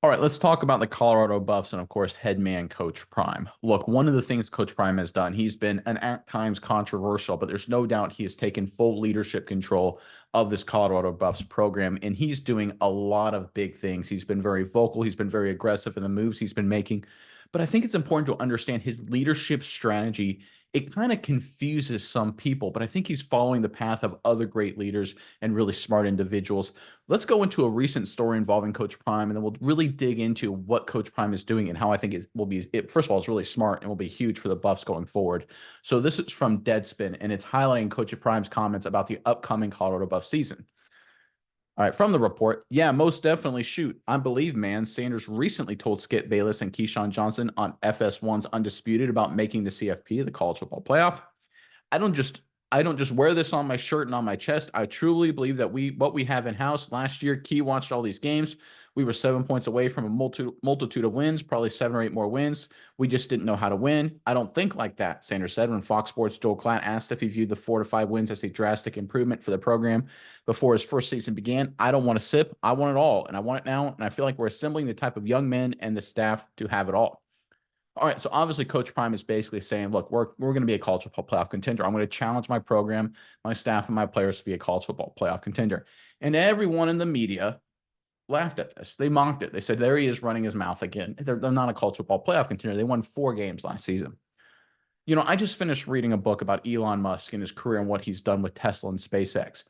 All right, let's talk about the Colorado Buffs and, of course, head man Coach Prime. Look, one of the things Coach Prime has done, he's been an at times controversial, but there's no doubt he has taken full leadership control of this Colorado Buffs program, and he's doing a lot of big things. He's been very vocal, he's been very aggressive in the moves he's been making. But I think it's important to understand his leadership strategy. It kind of confuses some people, but I think he's following the path of other great leaders and really smart individuals. Let's go into a recent story involving Coach Prime, and then we'll really dig into what Coach Prime is doing and how I think it will be. First of all, it's really smart and will be huge for the Buffs going forward. So this is from Deadspin, and it's highlighting Coach Prime's comments about the upcoming Colorado Buff season. All right, from the report, yeah, most definitely shoot. I believe, man, Sanders recently told Skip Bayless and Keyshawn Johnson on FS1's Undisputed about making the CFP, the College Football Playoff. I don't just I don't just wear this on my shirt and on my chest. I truly believe that what we have in house last year. Key watched all these games. We were 7 points away from a multitude of wins, probably 7 or 8 more wins. We just didn't know how to win. I don't think like that, Sanders said when Fox Sports' Joel Klatt asked if he viewed the 4 to 5 wins as a drastic improvement for the program before his first season began. I don't want to sip. I want it all, and I want it now. And I feel like we're assembling the type of young men and the staff to have it all. All right, so obviously Coach Prime is basically saying, look, we're going to be a college football playoff contender. I'm going to challenge my program, my staff, and my players to be a college football playoff contender. And everyone in the media laughed at this. They mocked it. They said, there he is running his mouth again. They're not a college football playoff contender. They won 4 games last season. You know, I just finished reading a book about Elon Musk and his career and what he's done with Tesla and SpaceX.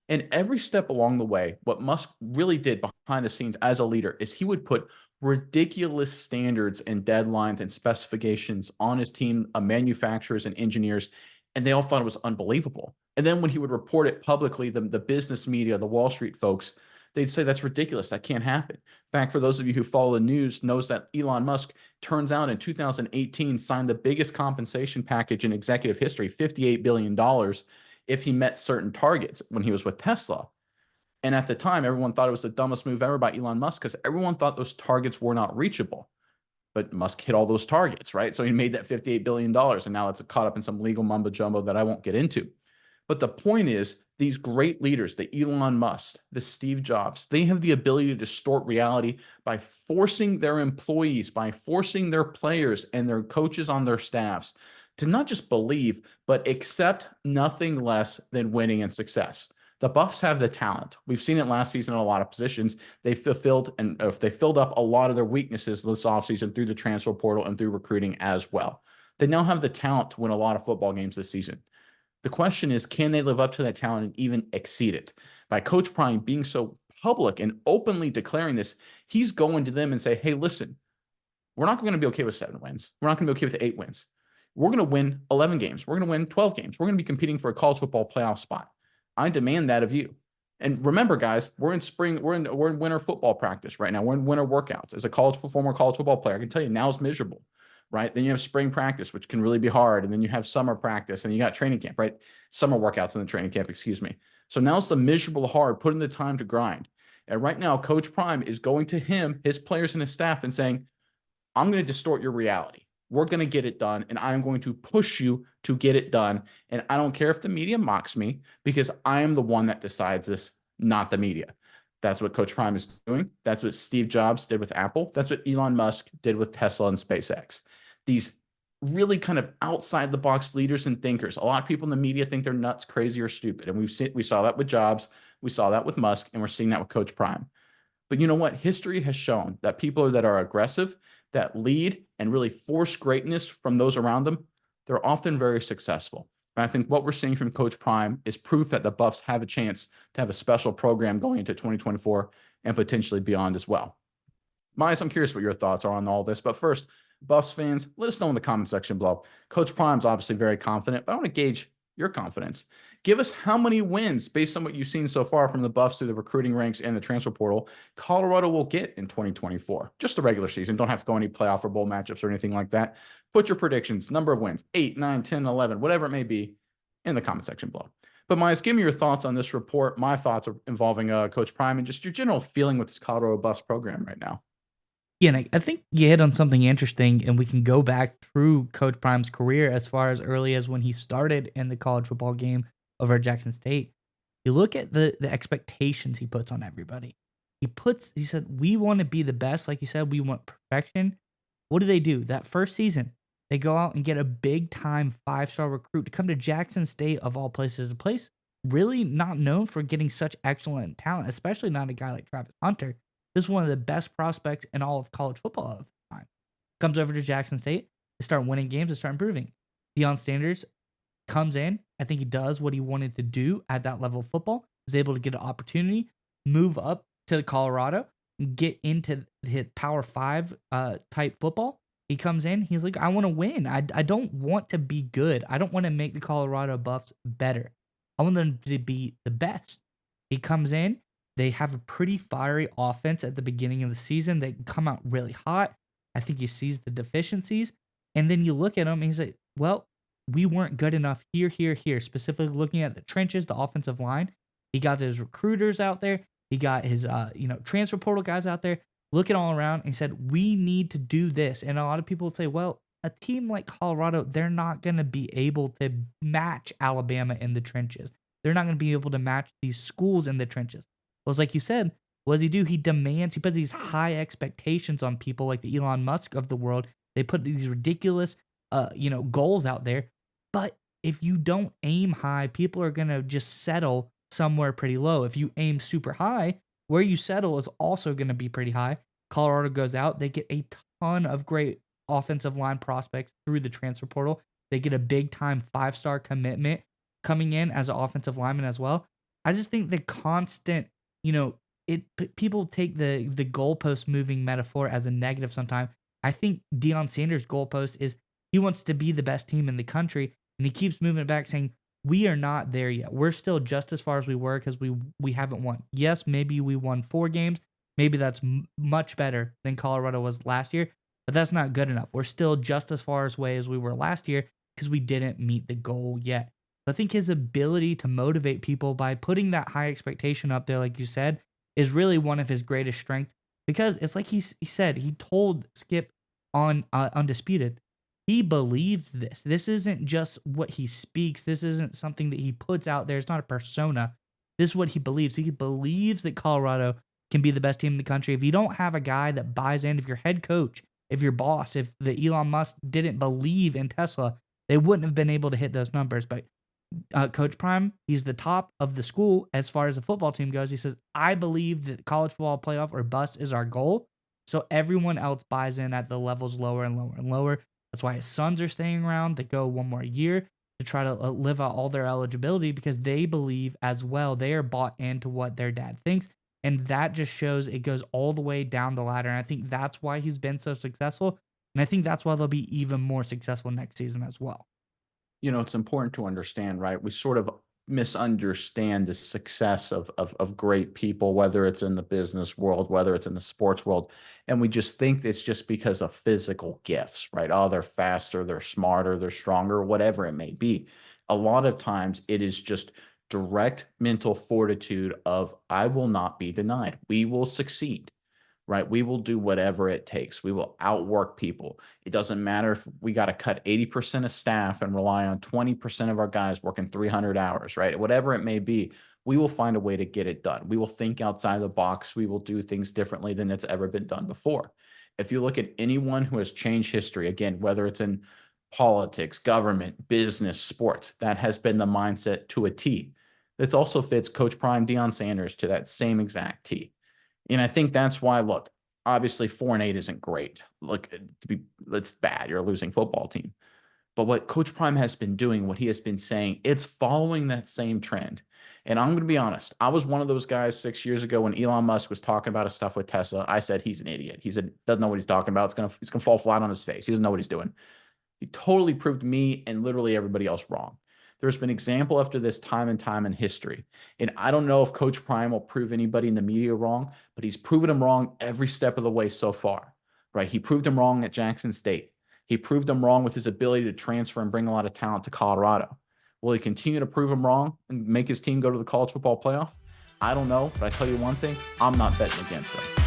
And every step along the way, what Musk really did behind the scenes as a leader is he would put ridiculous standards and deadlines and specifications on his team of manufacturers and engineers, and they all thought it was unbelievable. And then when he would report it publicly, the business media, the Wall Street folks, they'd say that's ridiculous. That can't happen. In fact, for those of you who follow the news, knows that Elon Musk turns out in 2018 signed the biggest compensation package in executive history, $58 billion, if he met certain targets when he was with Tesla. And at the time, everyone thought it was the dumbest move ever by Elon Musk because everyone thought those targets were not reachable. But Musk hit all those targets, right? So he made that $58 billion, and now it's caught up in some legal mumbo jumbo that I won't get into. But the point is, these great leaders, the Elon Musk, the Steve Jobs, they have the ability to distort reality by forcing their employees, by forcing their players and their coaches on their staffs to not just believe, but accept nothing less than winning and success. The Buffs have the talent. We've seen it last season in a lot of positions. They fulfilled and if they filled up a lot of their weaknesses this offseason through the transfer portal and through recruiting as well. They now have the talent to win a lot of football games this season. The question is, can they live up to that talent and even exceed it? By Coach Prime being so public and openly declaring this, he's going to them and say, hey, listen, we're not going to be okay with 7 wins. We're not going to be okay with 8 wins. We're going to win 11 games. We're going to win 12 games. We're going to be competing for a college football playoff spot. I demand that of you. And remember, guys, we're in spring, we're in winter football practice right now. We're in winter workouts. As a former college football player, I can tell you now it's miserable, right? Then you have spring practice, which can really be hard. And then you have summer practice and you got training camp, right? Summer workouts in the training camp, excuse me. So now it's the miserable hard, putting the time to grind. And right now, Coach Prime is going to him, his players and his staff and saying, I'm going to distort your reality. We're going to get it done, and I'm going to push you to get it done. And I don't care if the media mocks me because I am the one that decides this, not the media. That's what Coach Prime is doing. That's what Steve Jobs did with Apple. That's what Elon Musk did with Tesla and SpaceX. These really kind of outside the box leaders and thinkers. A lot of people in the media think they're nuts, crazy, or stupid. And we saw that with Jobs. We saw that with Musk, and we're seeing that with Coach Prime. But you know what? History has shown that people that are aggressive, that lead and really force greatness from those around them, they're often very successful. And I think what we're seeing from Coach Prime is proof that the Buffs have a chance to have a special program going into 2024 and potentially beyond as well. Miles, I'm curious what your thoughts are on all this. But first, Buffs fans, let us know in the comment section below. Coach Prime's obviously very confident, but I want to gauge your confidence. Give us how many wins, based on what you've seen so far from the Buffs through the recruiting ranks and the transfer portal, Colorado will get in 2024. Just the regular season. Don't have to go any playoff or bowl matchups or anything like that. Put your predictions, number of wins, 8, 9, 10, 11, whatever it may be, in the comment section below. But Miles, give me your thoughts on this report, my thoughts involving Coach Prime, and just your general feeling with this Colorado Buffs program right now. Yeah, and I think you hit on something interesting, and we can go back through Coach Prime's career as far as early as when he started in the college football game over at Jackson State. You look at the expectations he puts on everybody. He said, we want to be the best. Like you said, we want perfection. What do? That first season, they go out and get a big time 5-star recruit to come to Jackson State of all places, a place really not known for getting such excellent talent, especially not a guy like Travis Hunter. This is one of the best prospects in all of college football at the time. Comes over to Jackson State. They start winning games. They start improving. Deion Sanders comes in. I think he does what he wanted to do at that level of football. Is able to get an opportunity, move up to Colorado, and get into the Power Five type football. He comes in. He's like, I want to win. I don't want to be good. I don't want to make the Colorado Buffs better. I want them to be the best. He comes in. They have a pretty fiery offense at the beginning of the season. They come out really hot. I think he sees the deficiencies. And then you look at him and he's like, well, we weren't good enough here, here, here. Specifically looking at the trenches, the offensive line. He got his recruiters out there. He got his transfer portal guys out there looking all around. And he said, we need to do this. And a lot of people would say, well, a team like Colorado, they're not going to be able to match Alabama in the trenches. They're not going to be able to match these schools in the trenches. Well, it's like you said, what does he do? He puts these high expectations on people like the Elon Musk of the world. They put these ridiculous, goals out there. But if you don't aim high, people are going to just settle somewhere pretty low. If you aim super high, where you settle is also going to be pretty high. Colorado goes out. They get a ton of great offensive line prospects through the transfer portal. They get a big time 5-star commitment coming in as an offensive lineman as well. I just think the constant, people take the goalpost moving metaphor as a negative sometimes. I think Deion Sanders' goalpost is he wants to be the best team in the country, and he keeps moving it back saying, we are not there yet. We're still just as far as we were because we haven't won. Yes, maybe we won 4 games. Maybe that's much better than Colorado was last year, but that's not good enough. We're still just as far away as we were last year because we didn't meet the goal yet. I think his ability to motivate people by putting that high expectation up there, like you said, is really one of his greatest strengths because it's like he said, he told Skip on Undisputed, he believes this. This isn't just what he speaks. This isn't something that he puts out there. It's not a persona. This is what he believes. He believes that Colorado can be the best team in the country. If you don't have a guy that buys in, if your head coach, if your boss, if the Elon Musk didn't believe in Tesla, they wouldn't have been able to hit those numbers. But Coach Prime, he's the top of the school as far as the football team goes. He says, I believe that college football playoff or bust is our goal. So everyone else buys in at the levels lower and lower and lower. That's why his sons are staying around. They go one more year to try to live out all their eligibility because they believe as well. They are bought into what their dad thinks. And that just shows it goes all the way down the ladder. And I think that's why he's been so successful. And I think that's why they'll be even more successful next season as well. It's important to understand, right? We sort of misunderstand the success of great people, whether it's in the business world, whether it's in the sports world. And we just think it's just because of physical gifts, right? Oh, they're faster, they're smarter, they're stronger, whatever it may be. A lot of times it is just direct mental fortitude of, I will not be denied. We will succeed. Right? We will do whatever it takes. We will outwork people. It doesn't matter if we got to cut 80% of staff and rely on 20% of our guys working 300 hours, right? Whatever it may be, we will find a way to get it done. We will think outside the box. We will do things differently than it's ever been done before. If you look at anyone who has changed history, again, whether it's in politics, government, business, sports, that has been the mindset to a T. It also fits Coach Prime Deion Sanders to that same exact T. And I think that's why, look, obviously 4-8 isn't great. Look, it's bad. You're a losing football team. But what Coach Prime has been doing, what he has been saying, it's following that same trend. And I'm going to be honest. I was one of those guys 6 years ago when Elon Musk was talking about his stuff with Tesla. I said, he's an idiot. Doesn't know what he's talking about. He's going to fall flat on his face. He doesn't know what he's doing. He totally proved me and literally everybody else wrong. There's been example after this time and time in history. And I don't know if Coach Prime will prove anybody in the media wrong, but he's proven them wrong every step of the way so far, right? He proved them wrong at Jackson State. He proved them wrong with his ability to transfer and bring a lot of talent to Colorado. Will he continue to prove them wrong and make his team go to the college football playoff? I don't know, but I tell you one thing, I'm not betting against him.